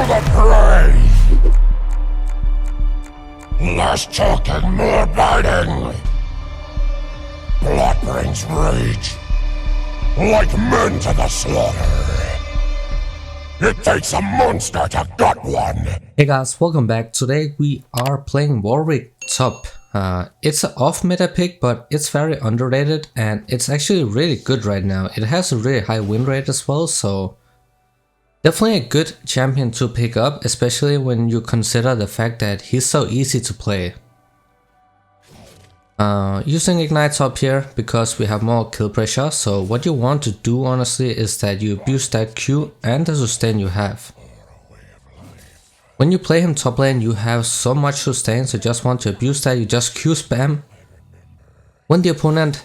the prey! Less talking, more biting! Blood brings rage, like men to the slaughter. It takes a monster to gut one! Hey guys, welcome back. Today we are playing Warwick top. It's an off-meta pick, but it's very underrated and it's actually really good right now. It has a really high win rate as well, so definitely a good champion to pick up, especially when you consider the fact that he's so easy to play. Using Ignite top here because we have more kill pressure, so what you want to do honestly is that you abuse that Q and the sustain you have. When you play him top lane you have so much sustain, so just want to abuse that, you just Q spam. When the opponent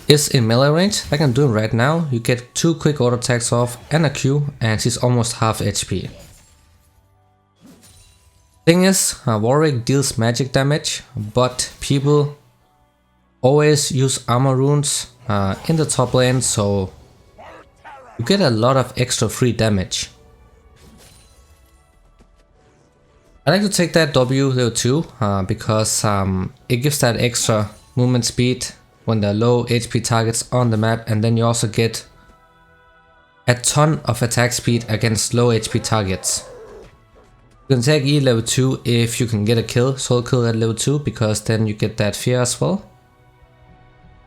is in melee range, like I'm doing right now, you get 2 quick auto attacks off and a Q and he's almost half HP. Thing is, Warwick deals magic damage, but people always use armor runes in the top lane, so you get a lot of extra free damage. I like to take that W level 2 because it gives that extra movement speed when there are low HP targets on the map, and then you also get a ton of attack speed against low HP targets. You can take E level 2 if you can get a kill, soul kill at level 2, because then you get that fear as well.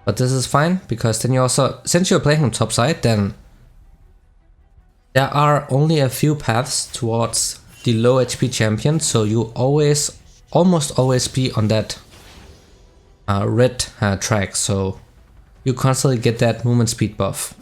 But this is fine, because then you also, since you're playing on top side, then there are only a few paths towards the low HP champion, so you almost always be on that red track, so you constantly get that movement speed buff.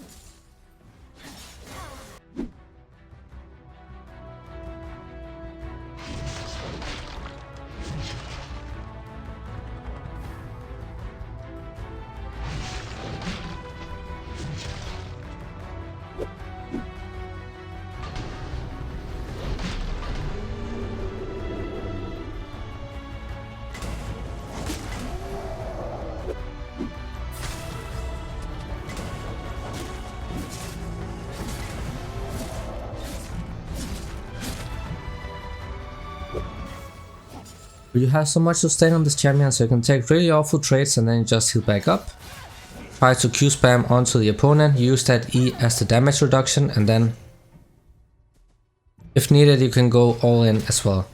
You have so much sustain on this champion, so you can take really awful trades and then just heal back up. Try to Q spam onto the opponent, use that E as the damage reduction, and then if needed you can go all in as well.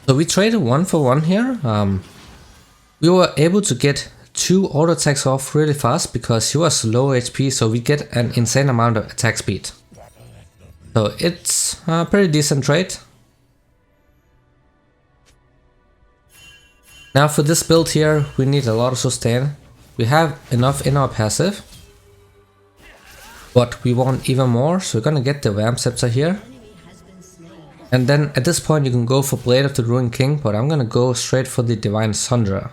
So we traded 1 for 1 here. We were able to get 2 auto attacks off really fast because he was low HP, so we get an insane amount of attack speed. So it's a pretty decent trade. Now for this build here we need a lot of sustain. We have enough in our passive, but we want even more, so we're gonna get the Vamp Scepter here. And then at this point you can go for Blade of the Ruined King, but I'm gonna go straight for the Divine Sundra.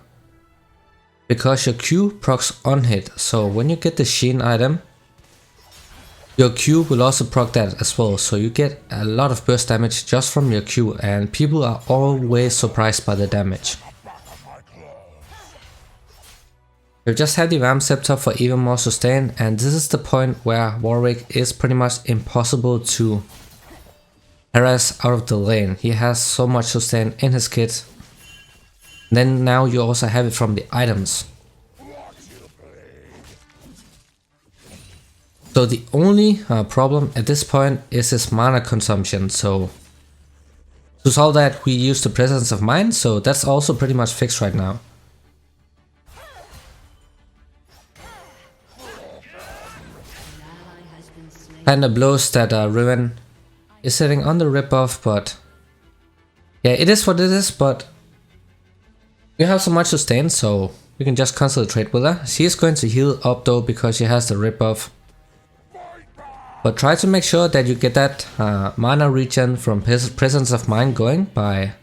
Because your Q procs on hit, so when you get the Sheen item, your Q will also proc that as well, so you get a lot of burst damage just from your Q, and people are always surprised by the damage. You just have the Vamp Scepter for even more sustain, and this is the point where Warwick is pretty much impossible to harass out of the lane. He has so much sustain in his kit. Then now you also have it from the items. So the only problem at this point is his mana consumption. So to solve that we use the Presence of Mind, so that's also pretty much fixed right now. Kinda blows that Riven is sitting on the rip buff, but yeah, it is what it is, but you have so much sustain, so you can just constantly trade with her. She is going to heal up though because she has the rip buff. But try to make sure that you get that mana regen from Presence of Mind going by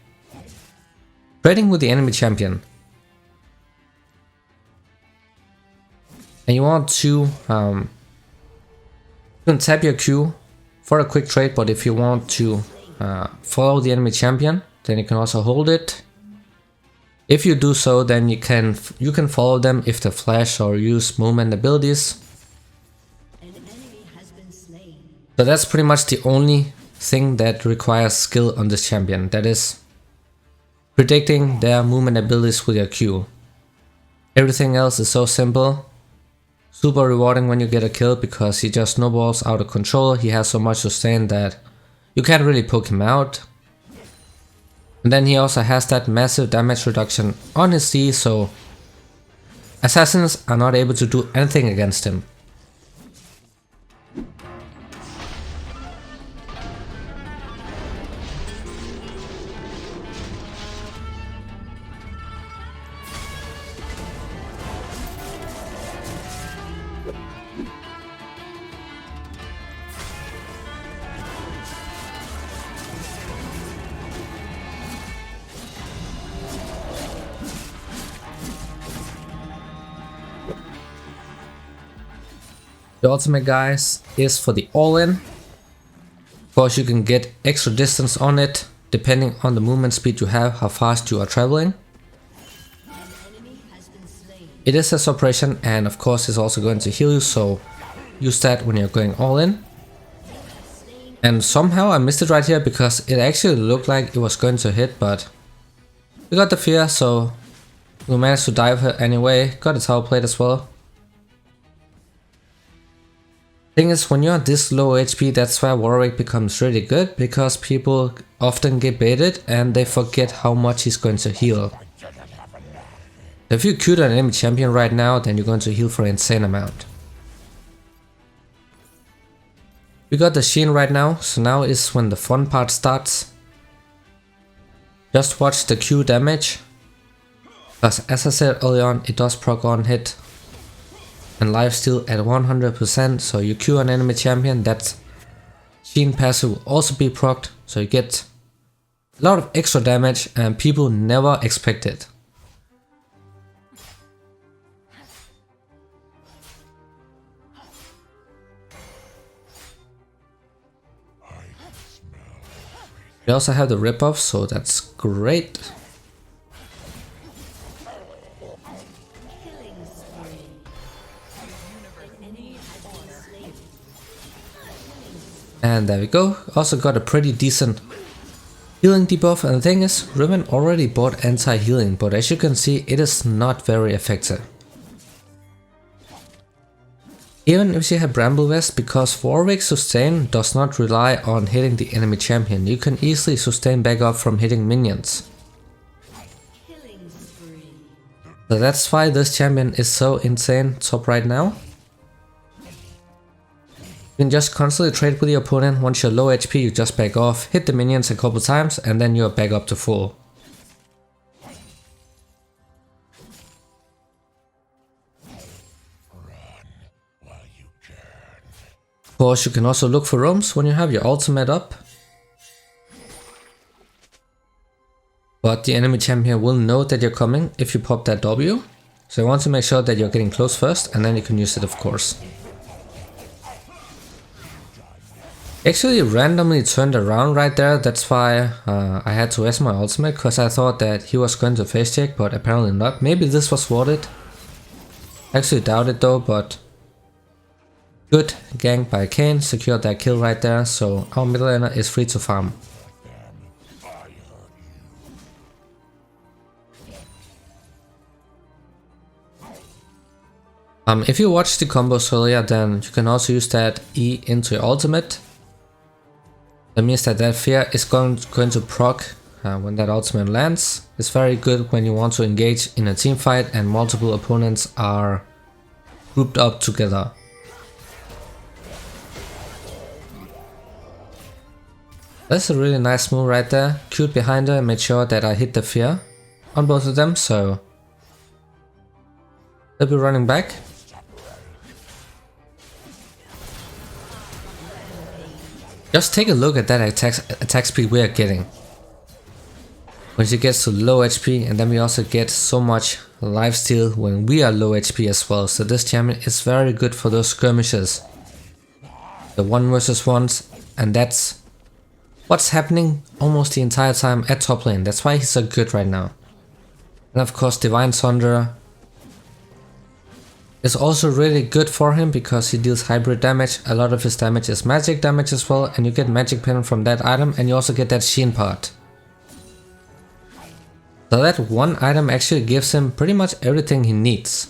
trading with the enemy champion. And you want to you can tap your Q for a quick trade, but if you want to follow the enemy champion, then you can also hold it If you do so, then you can follow them if they flash or use movement abilities. So that's pretty much the only thing that requires skill on this champion. That is predicting their movement abilities with your Q. Everything else is so simple. Super rewarding when you get a kill because he just snowballs out of control. He has so much sustain that you can't really poke him out. And then he also has that massive damage reduction on his C, so assassins are not able to do anything against him. The ultimate, guys, is for the all-in. Of course, you can get extra distance on it depending on the movement speed you have, how fast you are traveling. It is a suppression and of course it's also going to heal you, so use that when you're going all in. And somehow I missed it right here because it actually looked like it was going to hit, but we got the fear, so we managed to dive her anyway. Got a tower plate as well. Thing is, when you're this low HP, that's where Warwick becomes really good, because people often get baited and they forget how much he's going to heal. If you Q'd an enemy champion right now, then you're going to heal for an insane amount. We got the Sheen right now, so now is when the fun part starts. Just watch the Q damage, because as I said earlier on, it does proc on hit. And lifesteal at 100%, so you Q an enemy champion, that Sheen passive will also be procced, so you get a lot of extra damage and people never expect it. We also have the rip off, so that's great. And there we go. Also got a pretty decent healing debuff, and the thing is, Riven already bought anti-healing, but as you can see, it is not very effective. Even if you have Bramble Vest, because Warwick's sustain does not rely on hitting the enemy champion, you can easily sustain back up from hitting minions. So that's why this champion is so insane top right now. You can just constantly trade with your opponent. Once you're low HP, you just back off, hit the minions a couple times, and then you're back up to full. Of course, you can also look for roams when you have your ultimate up. But the enemy champion will know that you're coming if you pop that W. So you want to make sure that you're getting close first, and then you can use it, of course. Actually randomly turned around right there, that's why I had to waste my ultimate, because I thought that he was going to face check, but apparently not. Maybe this was warded. Actually doubt it though, but good gank by Kayn, secured that kill right there, so our middle laner is free to farm. If you watched the combos earlier, then you can also use that E into your ultimate. That means that that fear is going to proc when that ultimate lands. It's very good when you want to engage in a team fight and multiple opponents are grouped up together. That's a really nice move right there. Q'd behind her and made sure that I hit the fear on both of them, so they'll be running back. Just take a look at that attack speed we are getting. When she gets to low HP, and then we also get so much lifesteal when we are low HP as well. So this champion is very good for those skirmishes. The 1 versus 1s, and that's what's happening almost the entire time at top lane. That's why he's so good right now. And of course Divine Sunder is also really good for him because he deals hybrid damage. A lot of his damage is magic damage as well, and you get magic pin from that item, and you also get that sheen part. So that one item actually gives him pretty much everything he needs.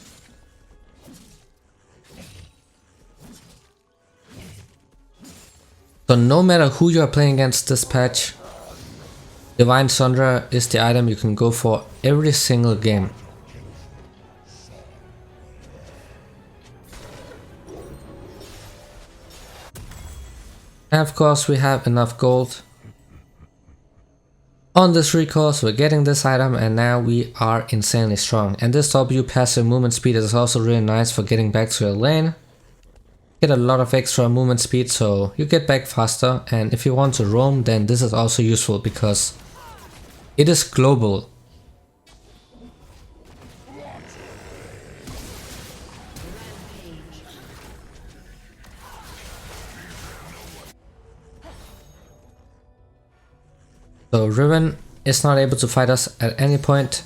So no matter who you are playing against this patch, Divine Sunder is the item you can go for every single game. And of course we have enough gold on this recoil, so we're getting this item, and now we are insanely strong. And this W passive movement speed is also really nice for getting back to your lane. Get a lot of extra movement speed, so you get back faster, and if you want to roam, then this is also useful because it is global. So Riven is not able to fight us at any point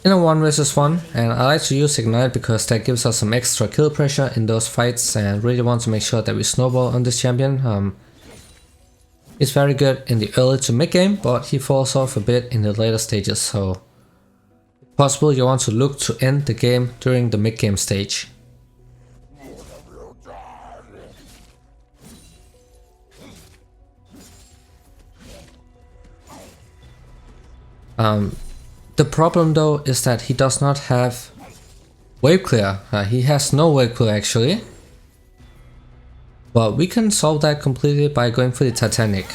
in a 1 vs 1, and I like to use Ignite because that gives us some extra kill pressure in those fights, and really want to make sure that we snowball on this champion. He's very good in the early to mid game, but he falls off a bit in the later stages, so if possible you want to look to end the game during the mid game stage. The problem though is that he does not have wave clear. He has no wave clear actually. But we can solve that completely by going for the Titanic.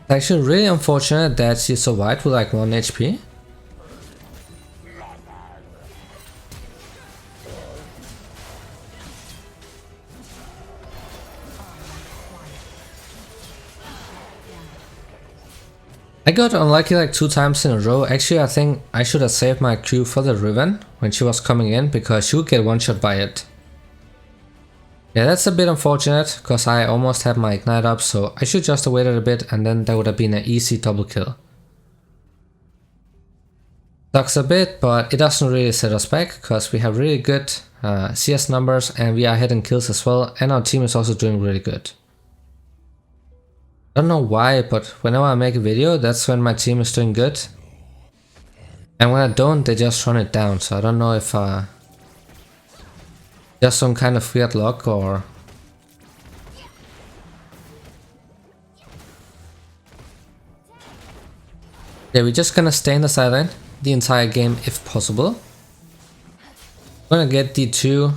It's actually really unfortunate that she survived with like 1 HP. I got unlucky like 2 times in a row. Actually, I think I should have saved my Q for the Riven when she was coming in, because she would get one shot by it. Yeah, that's a bit unfortunate, because I almost had my Ignite up, so I should just have waited a bit, and then that would have been an easy double kill. Sucks a bit, but it doesn't really set us back, because we have really good CS numbers, and we are hitting kills as well, and our team is also doing really good. I don't know why, but whenever I make a video, that's when my team is doing good. And when I don't, they just run it down, so I don't know if just some kind of weird luck or... Yeah, we're just gonna stay in the sideline the entire game if possible. I'm gonna get the 2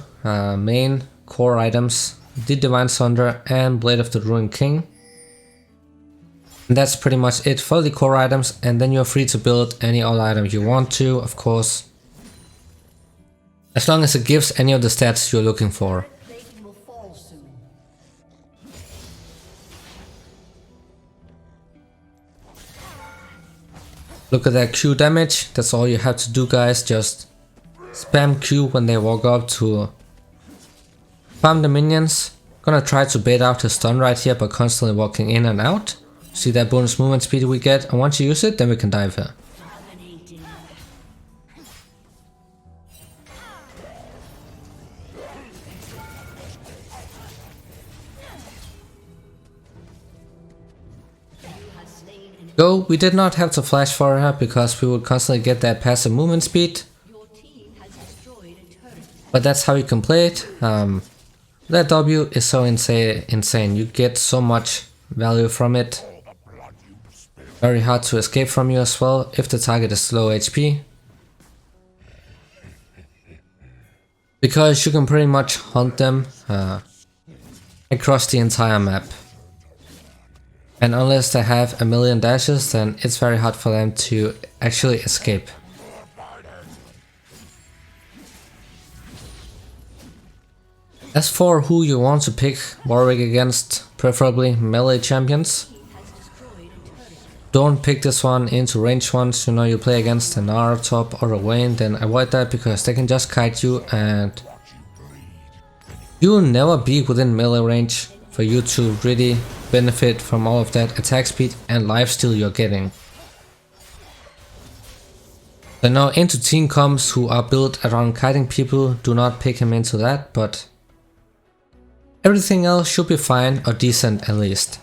main core items, the Divine Sunder and Blade of the Ruined King. And that's pretty much it for the core items, and then you're free to build any other item you want to, of course. As long as it gives any of the stats you're looking for. Look at that Q damage, that's all you have to do guys, just spam Q when they walk up to farm the minions. Gonna try to bait out his stun right here by constantly walking in and out. See that bonus movement speed we get, and once you use it, then we can dive here. Go, we did not have to flash for her because we would constantly get that passive movement speed. But that's how you can play it. That W is so insane, you get so much value from it. Very hard to escape from you as well if the target is low HP. Because you can pretty much hunt them across the entire map. And unless they have a million dashes, then it's very hard for them to actually escape. As for who you want to pick Warwick against, preferably melee champions. Don't pick this one into range ones. You know, you play against an Nara top or a Vayne, then avoid that because they can just kite you and You will never be within melee range for you to really benefit from all of that attack speed and lifesteal you're getting. So now into team comps who are built around kiting people, do not pick him into that, but everything else should be fine or decent at least.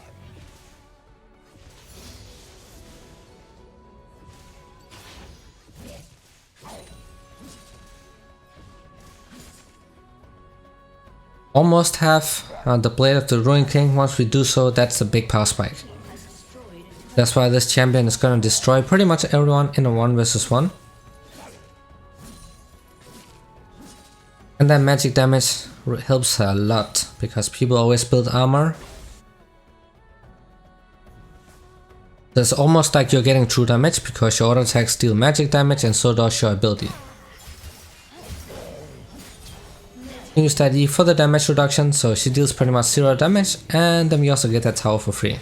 Almost have the Blade of the Ruined King. Once we do so, that's a big power spike. That's why this champion is gonna destroy pretty much everyone in a 1 versus 1. And that magic damage helps a lot, because people always build armor. It's almost like you're getting true damage, because your auto attacks deal magic damage and so does your ability. Use that E for the damage reduction, so she deals pretty much 0 damage, and then we also get that tower for free.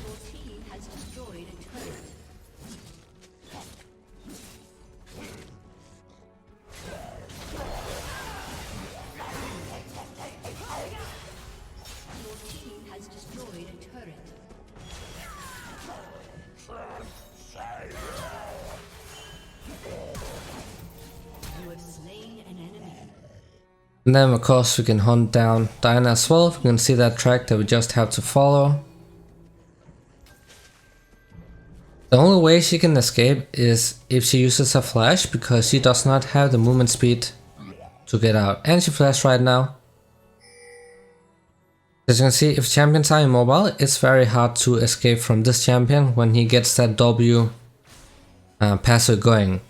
And then of course we can hunt down Diana as well. We can see that track that we just have to follow. The only way she can escape is if she uses a flash, because she does not have the movement speed to get out. And she flashed right now. As you can see, if champions are immobile, it's very hard to escape from this champion when he gets that W passive going.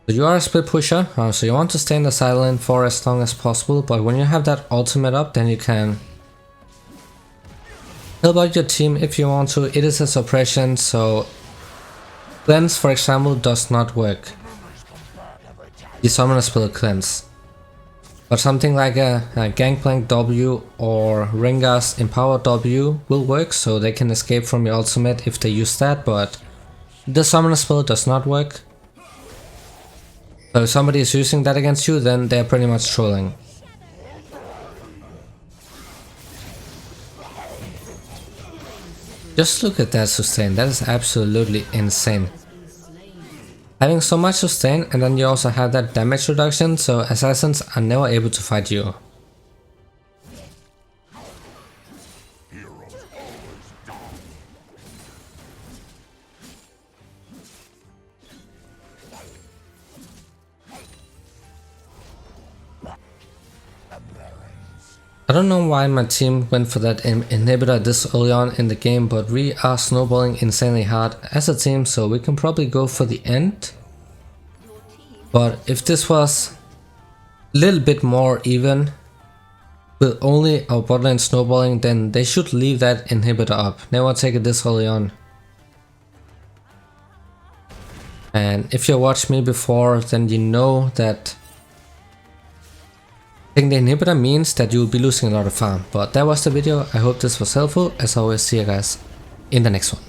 So you are a split pusher, so you want to stay in the side lane for as long as possible, but when you have that ultimate up, then you can help out your team if you want to. It is a suppression, so cleanse, for example, does not work. The summoner spell cleanse. But something like a Gangplank W or Rengar's Empower W will work, so they can escape from your ultimate if they use that, but the summoner spell does not work. So if somebody is using that against you, then they're pretty much trolling. Just look at that sustain, that is absolutely insane. Having so much sustain, and then you also have that damage reduction, so assassins are never able to fight you. I don't know why my team went for that inhibitor this early on in the game, but we are snowballing insanely hard as a team, so we can probably go for the end. But if this was a little bit more even, with only our bot lane snowballing, then they should leave that inhibitor up. Never take it this early on. And if you watched me before, then you know that taking the inhibitor means that you will be losing a lot of farm. But that was the video. I hope this was helpful. As always, see you guys in the next one.